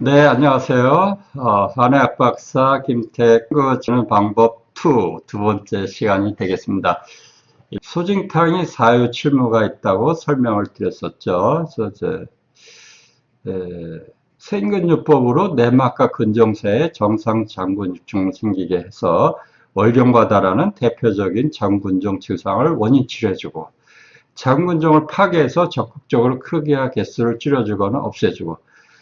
네, 안녕하세요. 한의학 박사 김태구 치는 방법 2, 두 번째 시간이 되겠습니다. 소진탕이 사유칠무가 있다고 설명을 드렸었죠. 그래서 생근요법으로 내막과 근종새에 정상 장군증을 생기게 해서 월경과다라는 대표적인 장군종 증상을 원인 치료해주고, 장군종을 파괴해서 적극적으로 크기와 개수를 줄여주거나 없애주고,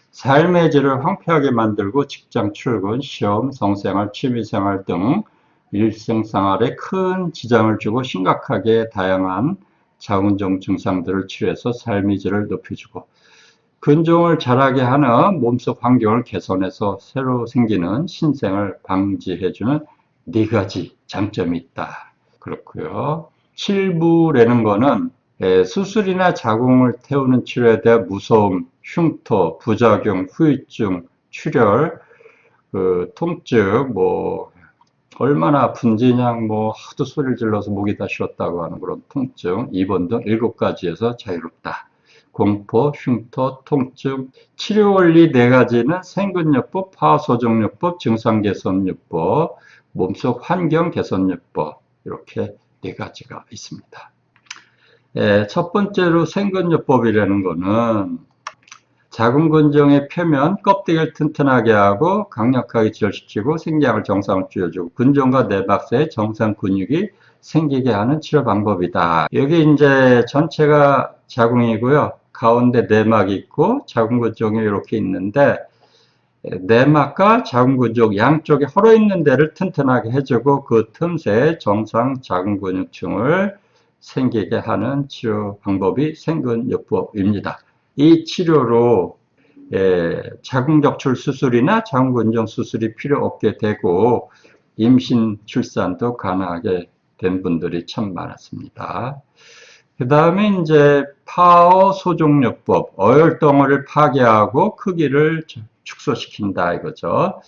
삶의 질을 황폐하게 만들고 직장 출근, 시험, 성생활, 취미생활 등 일생생활에 큰 지장을 주고 심각하게 다양한 자궁종 증상들을 치료해서 삶의 질을 높여주고, 근종을 자라게 하는 몸속 환경을 개선해서 새로 생기는 신생을 방지해주는 네 가지 장점이 있다. 그렇고요. 칠부라는 거는 수술이나 자궁을 태우는 치료에 대한 무서움, 흉터, 부작용, 후유증, 출혈, 통증, 얼마나 아픈지 그냥 하도 소리를 질러서 목이 다 쉬었다고 하는 그런 통증, 입원 등 7가지에서 자유롭다. 공포, 흉터, 통증, 치료 원리 4가지는 생근요법, 파소정요법, 증상개선요법, 몸속 환경 개선요법 이렇게 4가지가 있습니다. 첫 번째로 생근요법이라는 거는 자궁근종의 표면 껍데기를 튼튼하게 하고 강력하게 지혈시키고 생장을 정상을 줄여주고 근종과 내막 사이에 정상 근육이 생기게 하는 치료 방법이다. 여기 이제 전체가 자궁이고요. 가운데 내막이 있고 자궁근종이 이렇게 있는데 내막과 자궁근종 양쪽에 헐어 있는 데를 튼튼하게 해주고 그 틈새에 정상 자궁근육층을 생기게 하는 치료 방법이 생근요법입니다. 이 치료로 자궁적출 수술이나 자궁근종 수술이 필요 없게 되고 임신 출산도 가능하게 된 분들이 참 많았습니다. 그 다음에 이제 파워 소종요법, 어혈덩어리를 파괴하고 크기를 축소시킨다 이거죠.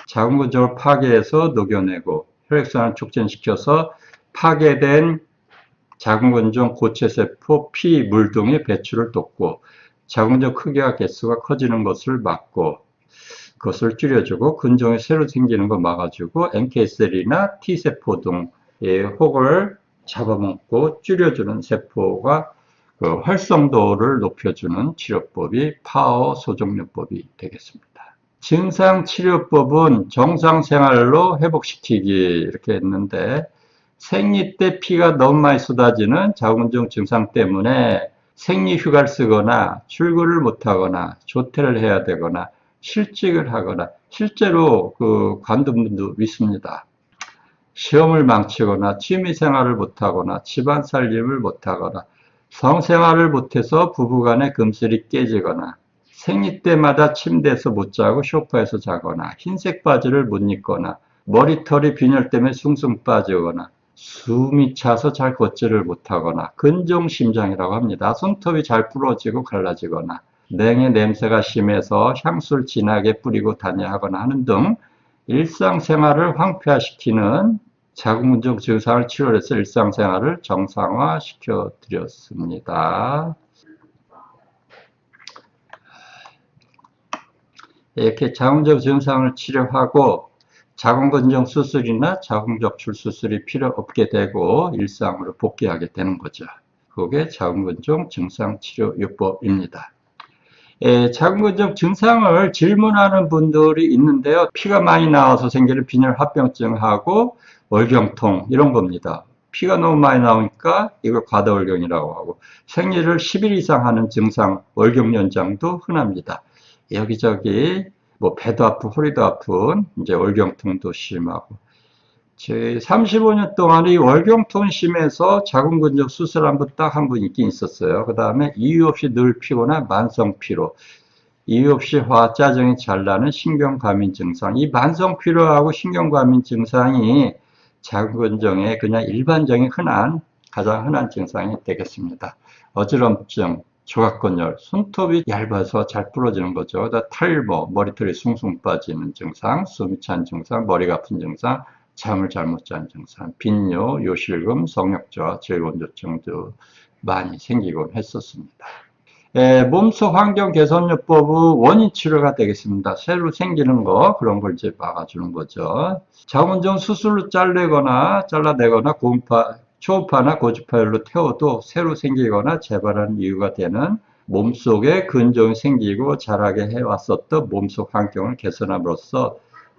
자궁근종을 파괴해서 녹여내고 혈액순환을 촉진시켜서 파괴된 자궁근종 고체세포, 피, 물 등의 배출을 돕고 자궁근종 크기와 개수가 커지는 것을 막고 그것을 줄여주고 근종이 새로 생기는 거 막아주고 NK셀이나 T세포 등의 혹을 잡아먹고 줄여주는 세포가 그 활성도를 높여주는 치료법이 파워 소종요법이 되겠습니다. 증상치료법은 정상생활로 회복시키기 이렇게 했는데 생리 때 피가 너무 많이 쏟아지는 자궁근종 증상 때문에 생리휴가를 쓰거나 출근을 못하거나 조퇴를 해야 되거나 실직을 하거나 실제로 그 관둔분도 있습니다. 시험을 망치거나 취미생활을 못하거나 집안 살림을 못하거나 성생활을 못해서 부부간의 금슬이 깨지거나 생리 때마다 침대에서 못 자고 소파에서 자거나 흰색 바지를 못 입거나 머리털이 빈혈 때문에 숭숭 빠지거나 숨이 차서 잘 걷지를 못하거나 근종심장이라고 합니다. 손톱이 잘 부러지고 갈라지거나 냉의 냄새가 심해서 향수를 진하게 뿌리고 다녀야 하거나 하는 등 일상생활을 황폐화시키는 자궁근종 증상을 치료해서 일상생활을 정상화시켜 드렸습니다. 이렇게 자궁근종 증상을 치료하고 자궁근종 수술이나 자궁적출 수술이 필요 없게 되고 일상으로 복귀하게 되는 거죠. 그게 자궁근종 증상치료요법입니다. 자궁근종 증상을 질문하는 분들이 있는데요. 피가 많이 나와서 생기는 빈혈 합병증하고 월경통 이런 겁니다. 피가 너무 많이 나오니까 이걸 과다월경이라고 하고 생리를 10일 이상 하는 증상 월경연장도 흔합니다. 여기저기 배도 아프고 허리도 아픈 이제 월경통도 심하고 제 35년 동안 이 월경통이 심해서 자궁근종 수술한 분 딱 한 분 있긴 있었어요. 그 다음에 이유 없이 늘 피곤한 만성 피로, 이유 없이 화, 짜증이 잘 나는 신경과민 증상. 이 만성 피로하고 신경과민 증상이 자궁근종의 그냥 일반적인 가장 흔한 증상이 되겠습니다. 어지럼증, 조각건열, 손톱이 얇아서 잘 부러지는 거죠. 탈모, 머리털이 숭숭 빠지는 증상, 숨이 찬 증상, 머리가 아픈 증상, 잠을 잘못 자는 증상, 빈뇨, 요실금, 성욕저하, 질원조증도 많이 생기곤 했었습니다. 몸속 환경 개선요법의 원인 치료가 되겠습니다. 새로 생기는 거, 그런 걸 이제 막아주는 거죠. 자궁근종 수술로 잘라내거나 초음파나 고주파열로 태워도 새로 생기거나 재발하는 이유가 되는 몸속에 근종이 생기고 자라게 해왔었던 몸속 환경을 개선함으로써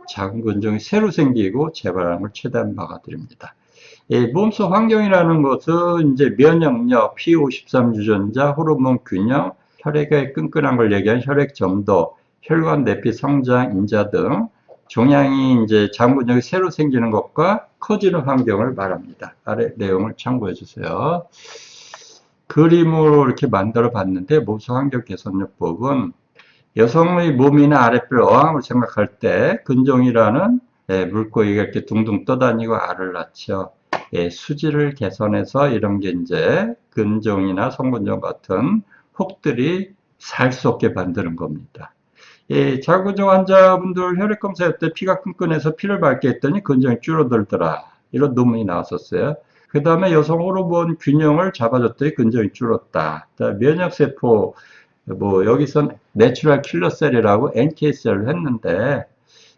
자궁근종이 새로 생기고 재발하는 걸 최대한 막아드립니다. 몸속 환경이라는 것은 이제 면역력, P53 유전자, 호르몬 균형, 혈액의 끈끈한 걸 얘기하는 혈액 점도, 혈관 내피 성장, 인자 등 종양이 이제 자궁근종이 새로 생기는 것과 커지는 환경을 말합니다. 아래 내용을 참고해 주세요. 그림으로 이렇게 만들어 봤는데 몸속 환경 개선요법은 여성의 몸이나 아랫배 어항을 생각할 때 근종이라는 물고기가 이렇게 둥둥 떠다니고 알을 낳죠. 수질을 개선해서 이런 게 이제 근종이나 성근종 같은 혹들이 살 수 없게 만드는 겁니다. 자궁근종 환자분들 혈액 검사할 때 피가 끈끈해서 피를 맑게 했더니 근종이 줄어들더라. 이런 논문이 나왔었어요. 그 다음에 여성 호르몬 균형을 잡아줬더니 근종이 줄었다. 면역세포, 여기선 내추럴 킬러셀이라고 NK셀을 했는데,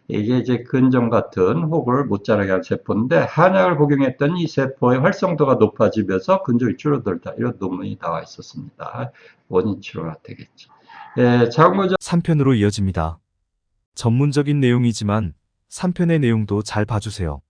이게 이제 근종 같은 혹을 못 자라게 하는 세포인데, 한약을 복용했더니 이 세포의 활성도가 높아지면서 근종이 줄어들다. 이런 논문이 나와 있었습니다. 원인 치료가 되겠죠. 자궁근종 3편으로 이어집니다. 전문적인 내용이지만 3편의 내용도 잘 봐주세요.